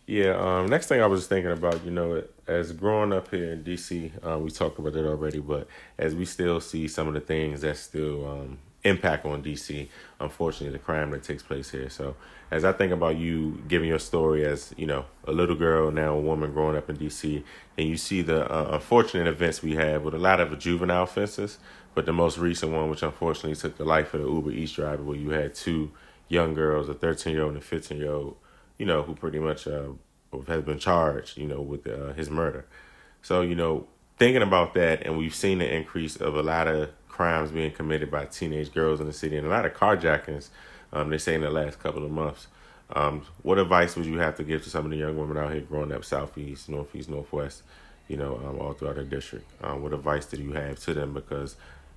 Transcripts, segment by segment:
Yeah. Next thing I was thinking about, as growing up here in DC, we talked about that already, but as we still see some of the things that still impact on DC, unfortunately, the crime that takes place here. So, as I think about you giving your story as a little girl, now a woman growing up in DC, and you see the unfortunate events we have with a lot of juvenile offenses, but the most recent one, which unfortunately took the life of the Uber Eats driver, where you had two young girls, a 13-year-old and a 15-year-old, who pretty much has been charged, with his murder. So, thinking about that, and we've seen the increase of a lot of crimes being committed by teenage girls in the city, and a lot of carjackings, they say in the last couple of months. What advice would you have to give to some of the young women out here growing up southeast, northeast, northwest, all throughout the district? What advice do you have to them? Because,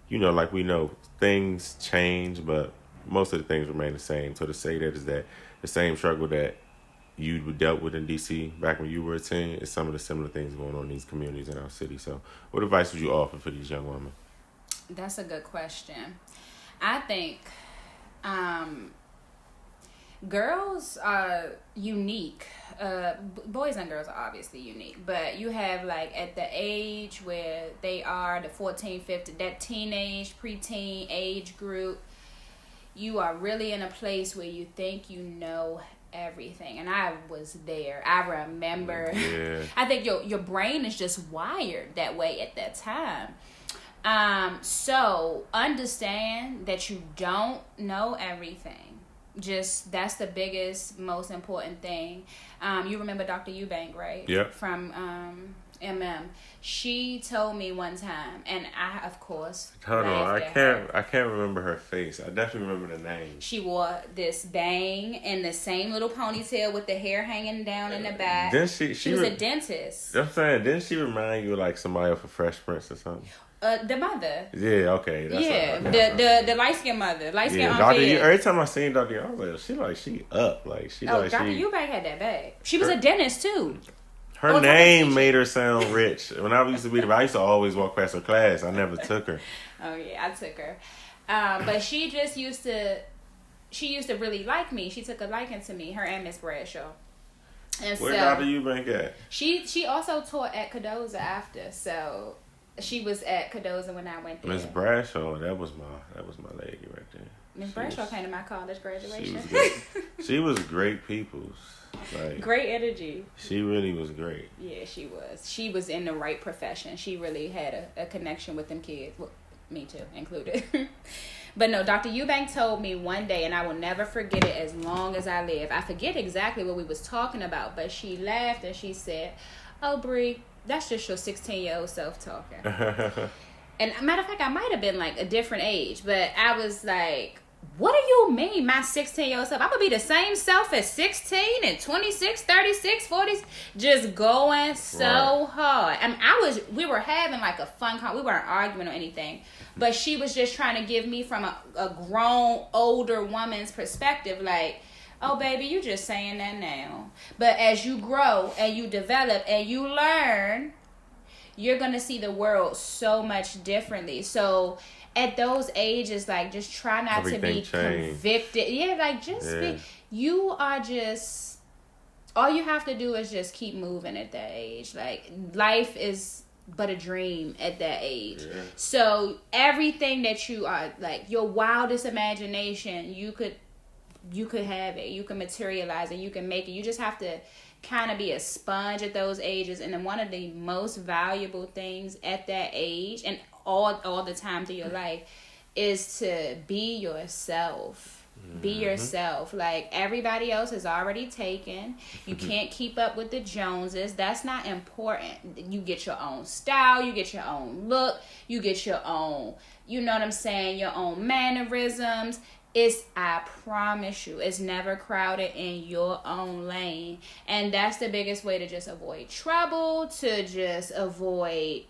like we know, things change, but most of the things remain the same. So to say that is that the same struggle that you dealt with in D.C. back when you were a teen is some of the similar things going on in these communities in our city. So what advice would you offer for these young women? That's a good question. I think girls are unique. Boys and girls are obviously unique, but you have like at the age where they are, the 14, 15, that teenage, preteen age group, you are really in a place where you think you know everything. And I was there. I remember. Yeah. I think your brain is just wired that way at that time. So understand that you don't know everything. Just that's the biggest, most important thing. You remember Dr. Eubank, right? Yep. From She told me one time, and I, of course, Hold on, laughed I at can't. her. I can't remember her face. I definitely remember the name. She wore this bang and the same little ponytail with the hair hanging down in the back. Then she was a dentist. I'm saying, didn't she remind you of like somebody off of Fresh Prince or something? The mother. Yeah, okay. The light skinned mother, light skinned every time I seen Dr. I was like, she up, like she. Oh, Dr. Eubank had that bag. She was a dentist too. Her name made her sound rich. When I used to be I used to always walk past her class. I never took her. Oh yeah, I took her. But she just used to really like me. She took a liking to me, her and Miss Bradshaw. And where Dr. Eubank at? She also taught at Cadoza after, so she was at Cadoza when I went there. Miss Bradshaw, that was my lady right there. Miss Bradshaw came to my college graduation. She was great people's. Like, great energy. She really was great. Yeah, she was. She was in the right profession. She really had a connection with them kids. Well, me too, included. But no, Dr. Eubank told me one day, and I will never forget it as long as I live. I forget exactly what we was talking about, but she laughed and she said, "Oh, Bree, that's just your 16-year-old self talking." And matter of fact, I might have been like a different age, but I was like, what do you mean, my 16-year-old self? I'm going to be the same self at 16 and 26, 36, 40, just going so hard. I mean, we were having like a fun we weren't arguing or anything, but she was just trying to give me from a grown, older woman's perspective, like, oh, baby, you just saying that now. But as you grow and you develop and you learn, you're going to see the world so much differently. So at those ages, like, just try not to be convicted. Yeah, like, you are just, all you have to do is just keep moving at that age. Like, life is but a dream at that age. Yeah. So everything that you are, like, your wildest imagination, you could have it. You can materialize it. You can make it. You just have to kind of be a sponge at those ages. And then one of the most valuable things at that age and all the time through your life is to be yourself. Mm-hmm. Be yourself. Like, everybody else is already taken. You can't keep up with the Joneses. That's not important. You get your own style. You get your own look. You get your own, you know what I'm saying, your own mannerisms. I promise you, it's never crowded in your own lane. And that's the biggest way to just avoid trouble, to just avoid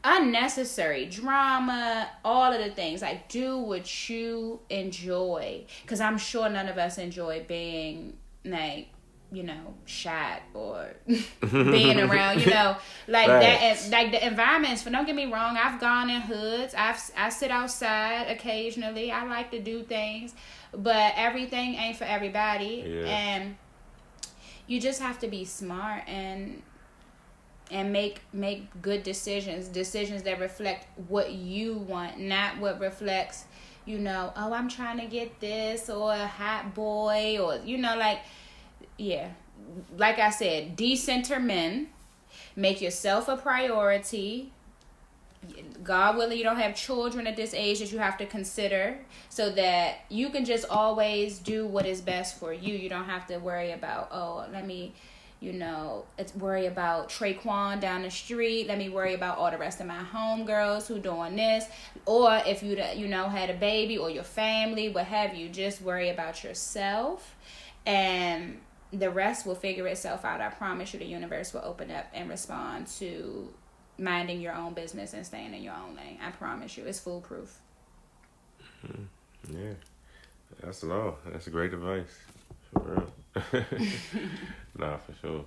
unnecessary drama, all of the things. Like, do what you enjoy. Because I'm sure none of us enjoy being, like, you know, shot or being around, you know, like that. And, like, the environments, don't get me wrong, I've gone in hoods. I sit outside occasionally. I like to do things, but everything ain't for everybody. Yeah. And you just have to be smart and make good decisions that reflect what you want, not what reflects, oh, I'm trying to get this, or a hot boy, or like I said, decenter men. Make yourself a priority. God willing, you don't have children at this age that you have to consider, so that you can just always do what is best for you. You don't have to worry about, worry about Traquan down the street. Let me worry about all the rest of my homegirls who doing this. Or if you had a baby, or your family, what have you. Just worry about yourself, and the rest will figure itself out. I promise you, the universe will open up and respond to minding your own business and staying in your own lane. I promise you, it's foolproof. Yeah, that's great advice, for real. Nah, for sure.